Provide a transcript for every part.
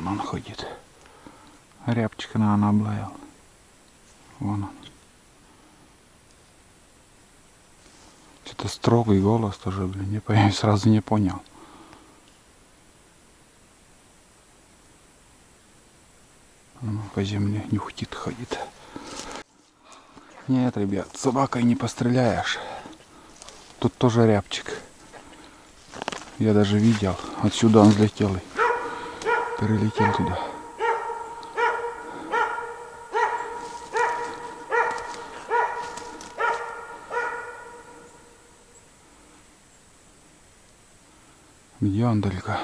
Вон он ходит. Рябчика, наверное, облаял. Вон он. Что-то строгий голос тоже, блин. Я сразу не понял. По земле нюхтит, ходит. Нет, ребят, собакой не постреляешь. Тут тоже рябчик. Я даже видел. Отсюда он взлетел и перелетел туда. Где он только?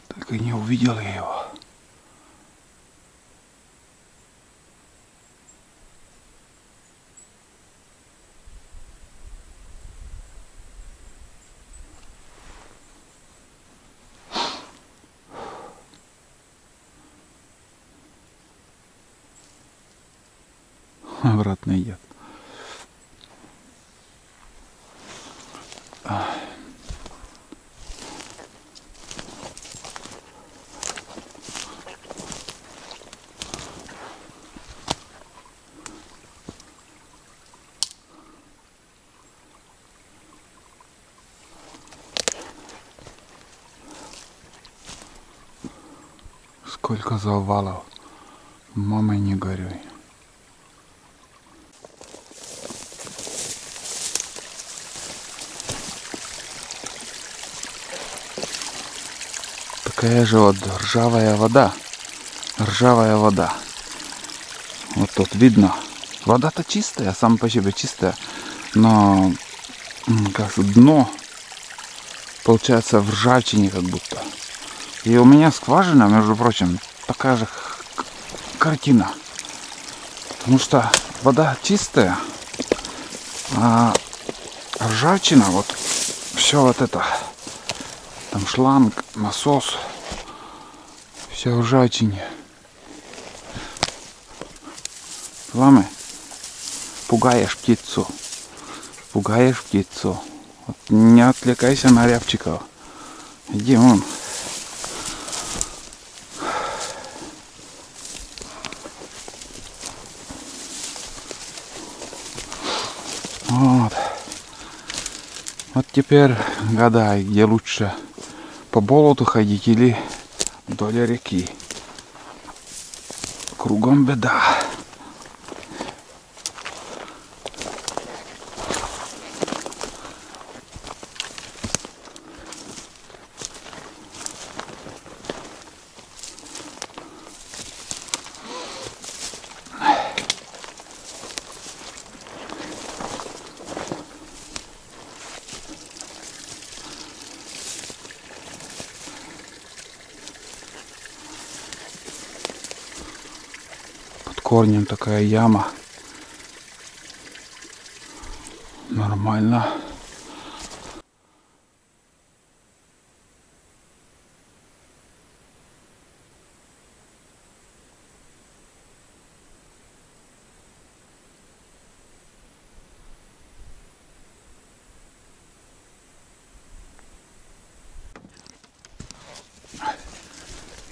Только не увидел я его. Обратно идет. Сколько завалов. Мама, не горюй. Такая же вот ржавая вода. Ржавая вода. Вот тут видно. Вода-то чистая, сама по себе чистая. Но как дно получается в ржавчине как будто. И у меня скважина, между прочим, такая же картина. Потому что вода чистая, а ржавчина, вот все вот это, там шланг, насос, все в ржавчине. Ламы, пугаешь птицу. Пугаешь птицу. Вот не отвлекайся на рябчиков. Иди вон. Вот. Вот теперь гадай, где лучше, по болоту ходить или вдоль реки. Кругом беда. Корнем такая яма. Нормально.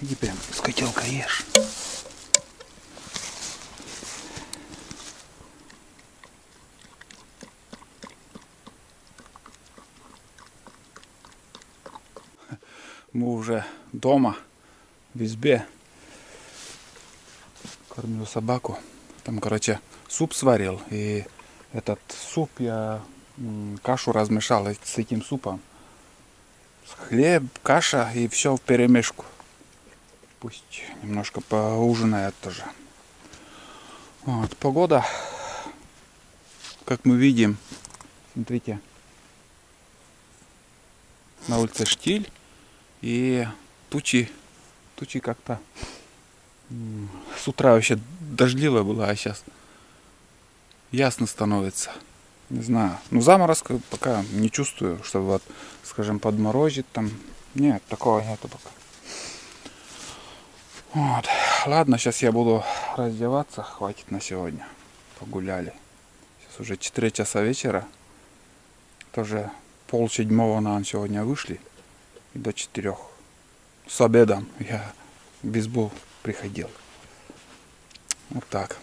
Иди прям с котелка ешь. Мы уже дома, в избе. Кормлю собаку. Там, короче, суп сварил. И этот суп я кашу размешал с этим супом. Хлеб, каша и все вперемешку. Пусть немножко поужинает тоже. Вот, погода, как мы видим, смотрите, на улице штиль. И тучи как-то с утра вообще дождливая была, а сейчас ясно становится. Не знаю. Ну, заморозка пока не чувствую, чтобы вот, скажем, подморозить там. Нет, такого нету пока. Вот. Ладно, сейчас я буду раздеваться. Хватит на сегодня. Погуляли. Сейчас уже 4 часа вечера. Тоже 6:30 на сегодня вышли. И до 4. С обедом я в бейсбол приходил. Вот так.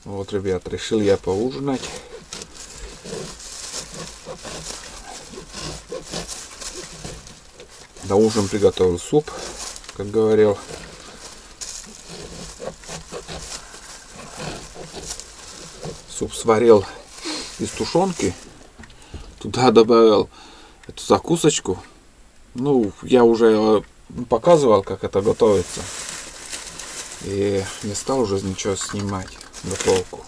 Вот, ребят, решил я поужинать. На ужин приготовил суп, как говорил. Суп сварил из тушенки. Туда добавил эту закусочку. Ну, я уже показывал, как это готовится. И не стал уже ничего снимать, готовку.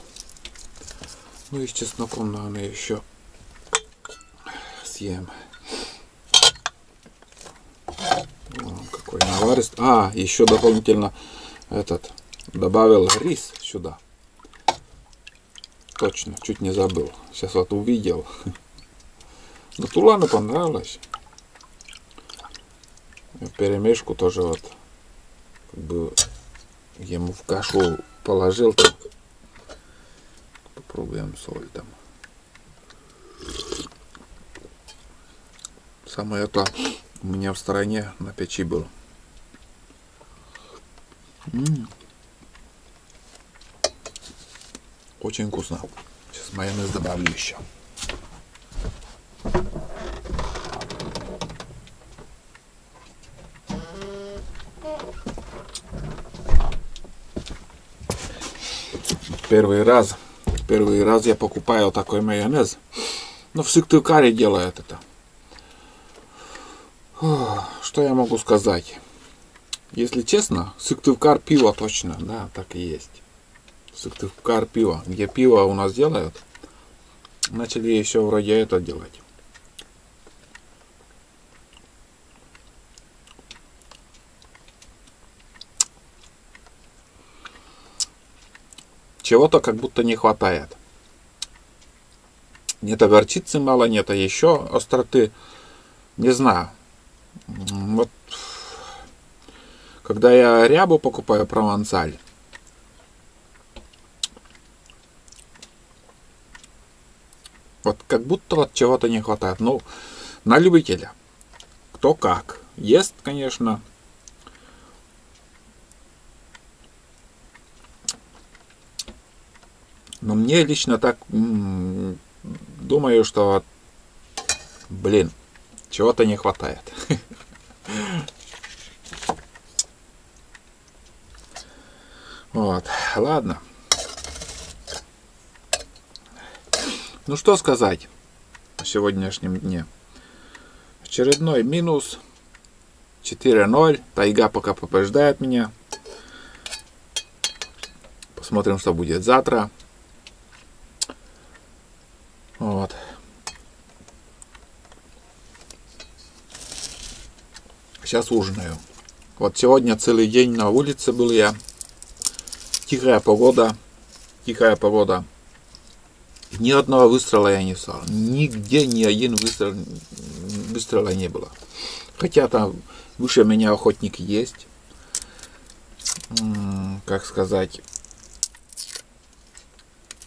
Ну и с чесноком, наверное, еще съем. О, какой наварист. А, еще дополнительно добавил рис сюда. Точно, чуть не забыл. Сейчас вот увидел. Но Тулану понравилось. В перемешку тоже вот как бы ему в кашу положил там. Попробуем соль там. Самое это у меня в стороне на печи был. Очень вкусно. Сейчас майонез добавлю еще. Первый раз я покупаю такой майонез. Но в Сыктывкаре делают это. Что я могу сказать? Если честно, Сыктывкар пиво точно, да, так и есть. Сыктывкар пиво. Где пиво у нас делают, начали еще вроде это делать. Чего-то как будто не хватает. Нет горчицы мало, нет еще остроты. Не знаю. Вот когда я рябу покупаю провансаль, вот как будто вот чего-то не хватает. Ну, на любителя. Кто как. Ест, конечно. Но мне лично так думаю, что, блин, чего-то не хватает. Вот, ладно. Ну что сказать о сегодняшнем дне. Очередной минус. 4-0. Тайга пока побеждает меня. Посмотрим, что будет завтра. Вот. Сейчас ужинаю. Вот сегодня целый день на улице был я. Тихая погода. Тихая погода. Ни одного выстрела я не стал. Нигде ни один выстрела не было. Хотя там выше меня охотник есть. Как сказать.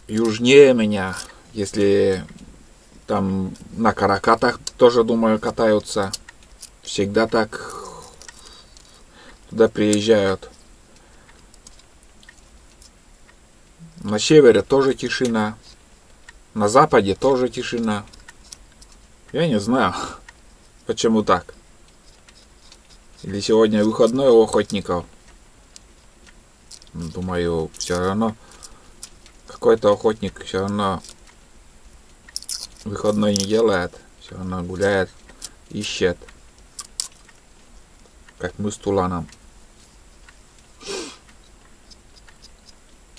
Южнее меня. Если там на каракатах тоже, думаю, катаются. Всегда так туда приезжают. На севере тоже тишина. На западе тоже тишина. Я не знаю, почему так. Или сегодня выходной у охотников. Думаю, все равно какой-то охотник все равно выходной не делает. Все равно гуляет, ищет. Как мы с Туланом.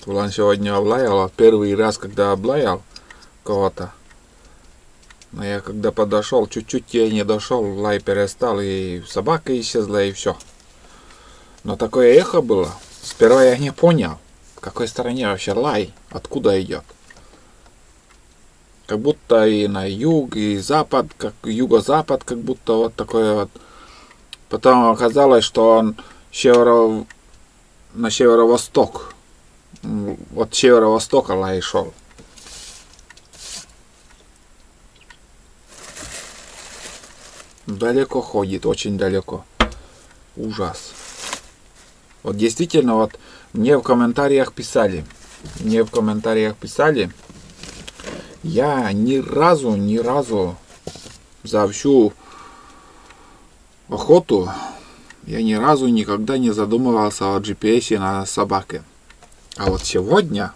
Тулан сегодня облаял, а первый раз, когда облаял кого-то, но я когда подошел, чуть-чуть я не дошел, лай перестал, и собака исчезла, и все. Но такое эхо было. Сперва я не понял, в какой стороне вообще лай, откуда идет. Как будто и на юг, и запад, как юго-запад, как будто вот такой вот. Потом оказалось, что он на северо-восток. От северо-востока лай шел. Далеко ходит, очень далеко. Ужас. Вот действительно, вот мне в комментариях писали. Я ни разу за всю охоту, я ни разу никогда не задумывался о GPS на собаке. А вот сегодня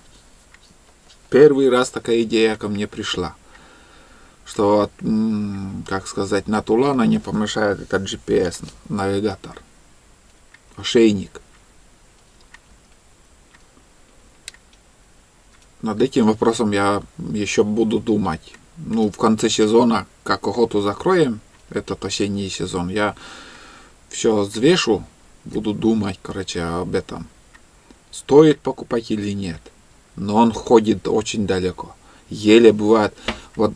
первый раз такая идея ко мне пришла. Что, как сказать, на Тулана не помешает этот GPS-навигатор. Ошейник. Над этим вопросом я еще буду думать. Ну, в конце сезона, как охоту закроем, этот осенний сезон, я все взвешу, буду думать, короче, об этом. Стоит покупать или нет. Но он ходит очень далеко. Еле бывает. Вот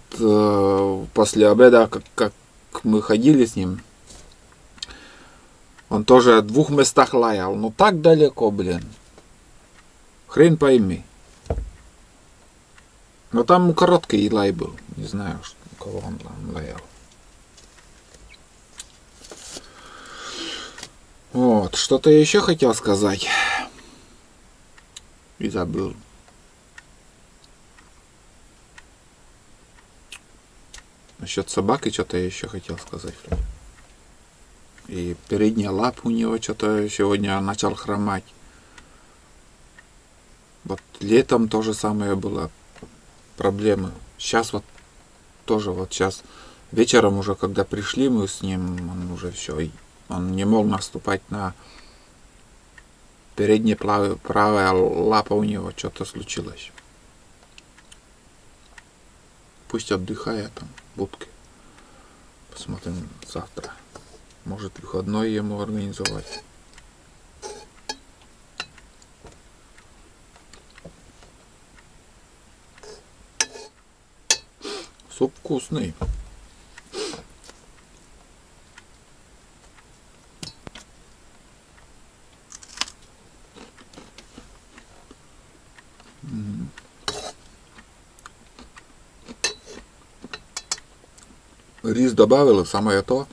после обеда, как мы ходили с ним, он тоже в 2 местах лаял. Но так далеко, блин. Хрен пойми. Но там короткий лай был. Не знаю, кого он там лаял. Вот, что-то я еще хотел сказать. И забыл. Насчет собаки что-то я еще хотел сказать. И передняя лапа у него что-то сегодня начал хромать. Вот летом то же самое было. Проблемы. Сейчас вот тоже вот сейчас вечером уже, когда пришли мы с ним, он уже все, он не мог наступать на передняя правая лапа, у него что-то случилось. Пусть отдыхает там в будке. Посмотрим завтра. Может, выходной ему организовать. Суп вкусный. Рис добавил, самое то.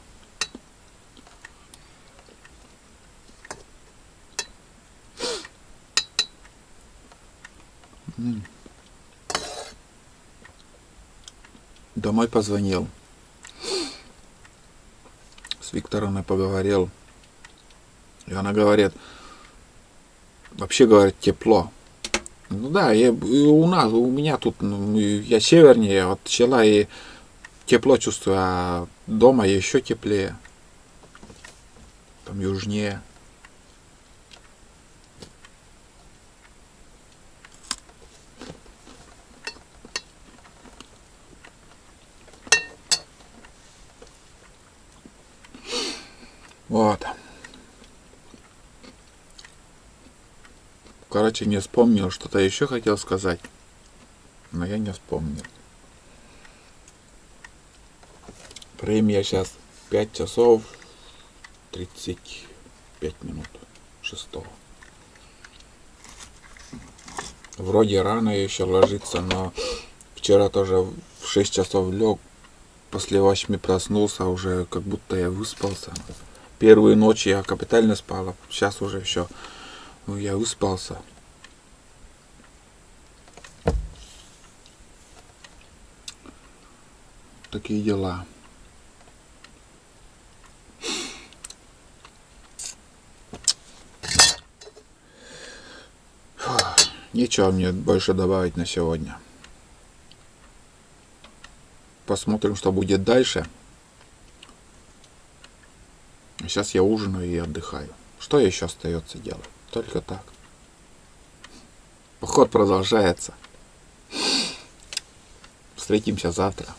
Домой позвонил. С Викторовной поговорил. И она говорит, вообще говорит, тепло. Ну да, у меня тут, я севернее от села и тепло чувствую, а дома еще теплее. Там южнее. Вот. Короче, не вспомнил, что-то еще хотел сказать. Но я не вспомнил. Время сейчас 5 часов 35 минут 6. Вроде рано еще ложиться, но вчера тоже в 6 часов лег. После 8 проснулся, уже как будто я выспался. Первые ночи я капитально спал, сейчас уже все. Ну, я выспался. Такие дела. Нечего мне больше добавить на сегодня. Посмотрим, что будет дальше. Сейчас я ужинаю и отдыхаю. Что еще остается делать? Только так. Поход продолжается. Встретимся завтра.